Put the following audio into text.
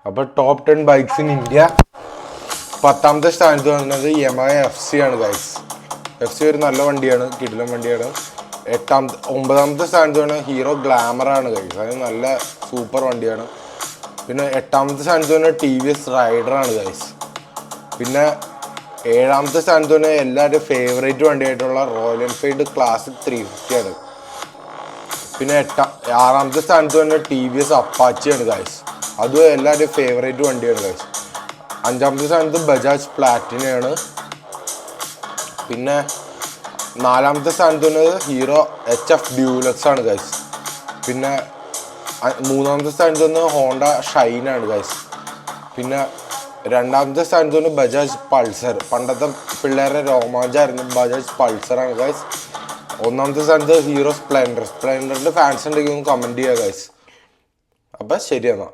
അപ്പോൾ top 10 bikes in India 10ാമത്തെ സ്ഥാനത്ത് വന്നത് യമഹ FC ആണ് ഗൈസ്. FC ഒരു നല്ല വണ്ടിയാണ്, കിടിലൻ വണ്ടിയാണ്. 9ാമത്തെ സ്ഥാനത്ത് വന്നത് ഹീറോ ഗ്ലാമർ ആണ് ഗൈസ്. അത് നല്ല സൂപ്പർ വണ്ടിയാണ്. പിന്നെ 8ാമത്തെ സ്ഥാനത്ത് വന്നത് TVS റൈഡർ ആണ് ഗൈസ്. പിന്നെ 7ാമത്തെ സ്ഥാനത്ത് വന്നത് എല്ലാവരുടെയും ഫേവറേറ്റ് വണ്ടിയായിട്ടുള്ള റോയൽ എൻഫീൽഡ് ക്ലാസിക് 350 ആണ്. പിന്നെ 6ാമത്തെ സ്ഥാനത്ത് വന്നത് TVS അപ്പാച്ചി ആണ് ഗൈസ്. അതും എല്ലാവരുടെയും ഫേവറേറ്റ് വണ്ടിയാണ് ഗൈസ്. 5ാമത്തെ സ്ഥാനത്ത് ബജാജ് പ്ലാറ്റിനയാണ്. പിന്നെ 4ാമത്തെ സ്ഥാനത്ത് വന്നത് ഹീറോ HF ഡ്യൂലക്സ് ആണ് ഗൈസ്. പിന്നെ 3ാമത്തെ സ്ഥാനത്ത് വന്നത് ഹോണ്ട ഷൈൻ ആണ് ഗൈസ്. പിന്നെ 2ാമത്തെ സ്ഥാനത്ത് വന്നത് ബജാജ് പൾസർ. പണ്ടത്തെ പിള്ളേരുടെ രോമാഞ്ചായിരുന്നു ബജാജ് പൾസറാണ് ഗൈസ്. 1ാമത്തെ സ്ഥാനത്ത് ഹീറോ സ്പ്ലെൻഡറിൻ്റെ ഫാൻസ് ഉണ്ടെങ്കിൽ ഒന്ന് കമൻറ്റ് ചെയ്യുക ഗൈസ്. അപ്പം ശരിയെന്നാ.